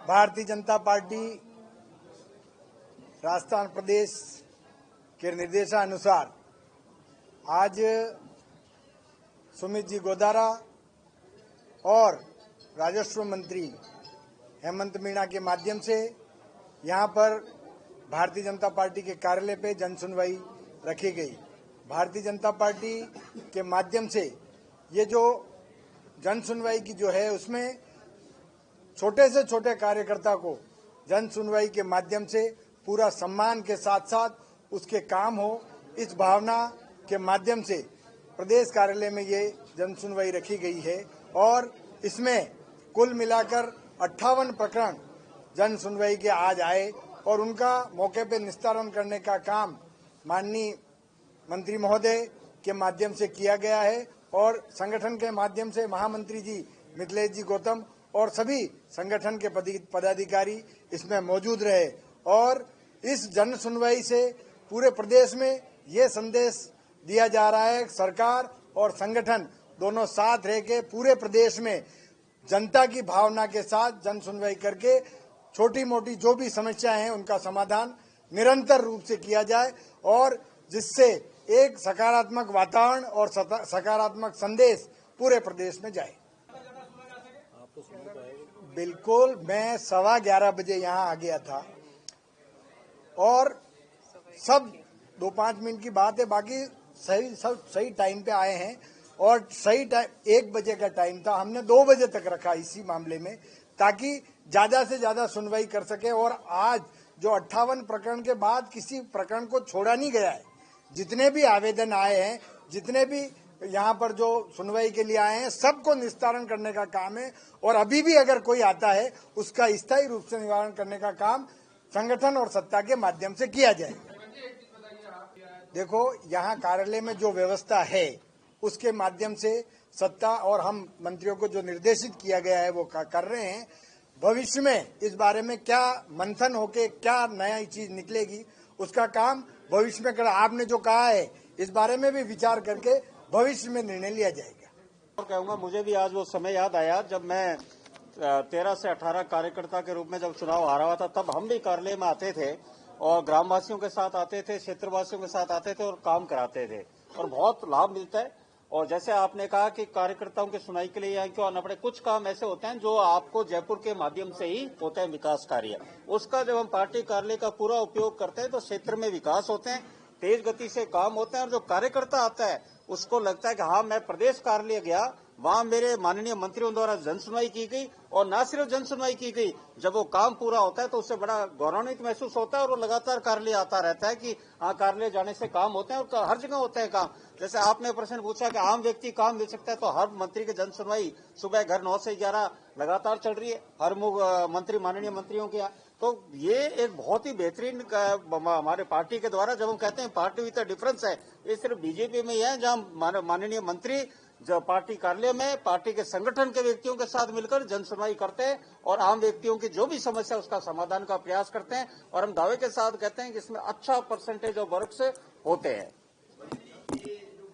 Bharatiya Janata party Rajasthan प्रदेश के निर्देशानुसार आज सुमित जी गोदारा और राजस्व मंत्री हेमंत मीणा के माध्यम से यहां पर भारतीय जनता पार्टी के कार्यालय पे जन सुनवाई रखी गई। भारतीय जनता पार्टी के माध्यम से ये जो जन सुनवाई की जो है उसमें छोटे से छोटे कार्यकर्ता को जन सुनवाई के माध्यम से पूरा सम्मान के साथ साथ उसके काम हो, इस भावना के माध्यम से प्रदेश कार्यालय में ये जन सुनवाई रखी गई है और इसमें कुल मिलाकर 58 प्रकरण जन सुनवाई के आज आए और उनका मौके पर निस्तारण करने का काम माननीय मंत्री महोदय के माध्यम से किया गया है और संगठन के माध्यम से महामंत्री जी मिथिलेश जी गौतम और सभी संगठन के पदाधिकारी इसमें मौजूद रहे और इस जन सुनवाई से पूरे प्रदेश में ये संदेश दिया जा रहा है सरकार और संगठन दोनों साथ रह के पूरे प्रदेश में जनता की भावना के साथ जन सुनवाई करके छोटी मोटी जो भी समस्याएं हैं उनका समाधान निरंतर रूप से किया जाए और जिससे एक सकारात्मक वातावरण और सकारात्मक संदेश पूरे प्रदेश में जाए। बिल्कुल, मैं 11:15 बजे यहाँ आ गया था और सब 2-5 मिनट की बात है, बाकी सही टाइम पे आए हैं और सही टाइम 1 बजे का टाइम था। हमने 2 बजे तक रखा इसी मामले में ताकि ज्यादा से ज्यादा सुनवाई कर सके और आज जो 58 प्रकरण के बाद किसी प्रकरण को छोड़ा नहीं गया है। जितने भी आवेदन आए हैं, जितने भी यहाँ पर जो सुनवाई के लिए आए हैं, सबको निस्तारण करने का काम है और अभी भी अगर कोई आता है उसका स्थायी रूप से निवारण करने का काम संगठन और सत्ता के माध्यम से किया जाए। देखो, यहाँ कार्यालय में जो व्यवस्था है उसके माध्यम से सत्ता और हम मंत्रियों को जो निर्देशित किया गया है वो कर रहे हैं। भविष्य में इस बारे में क्या मंथन होके क्या नया चीज निकलेगी उसका काम भविष्य में कर। आपने जो कहा है इस बारे में भी विचार करके भविष्य में निर्णय लिया जाएगा। और कहूंगा, मुझे भी आज वो समय याद आया जब मैं 13 से 18 कार्यकर्ता के रूप में जब चुनाव हारा हुआ था, तब हम भी कार्यालय में आते थे और ग्रामवासियों के साथ आते थे, क्षेत्रवासियों के साथ आते थे और काम कराते थे और बहुत लाभ मिलता है। और जैसे आपने कहा कि कार्यकर्ताओं की सुनाई के लिए यहाँ क्यों आना पड़े, कुछ काम ऐसे होते हैं जो आपको जयपुर के माध्यम से ही होते हैं विकास कार्य। उसका जब हम पार्टी कार्यालय का पूरा उपयोग करते हैं तो क्षेत्र में विकास होते हैं, तेज गति से काम होते हैं और जो कार्यकर्ता आता है उसको लगता है कि हाँ, मैं प्रदेश कार्यालय गया, वहां मेरे माननीय मंत्रियों द्वारा जन सुनवाई की गई और न सिर्फ जन सुनवाई की गई, जब वो काम पूरा होता है तो उससे बड़ा गौरवान्वित महसूस होता है और वो लगातार कार्यालय आता रहता है कि हाँ, कार्यालय जाने से काम होते हैं और हर जगह होते हैं काम। जैसे आपने प्रश्न पूछा कि आम व्यक्ति काम मिल सकता है, तो हर मंत्री की जन सुनवाई सुबह घर 9 से 11 लगातार चल रही है, हर मंत्री माननीय मंत्रियों के यहाँ। तो ये एक बहुत ही बेहतरीन हमारे पार्टी के द्वारा, जब हम कहते हैं पार्टी विद डिफरेंस है, ये सिर्फ बीजेपी में ही है जहां माननीय मंत्री जो पार्टी कार्यालय में पार्टी के संगठन के व्यक्तियों के साथ मिलकर जन सुनवाई करते हैं और आम व्यक्तियों की जो भी समस्या उसका समाधान का प्रयास करते हैं और हम दावे के साथ कहते हैं कि इसमें अच्छा परसेंटेज ऑफ वर्क से होते हैं।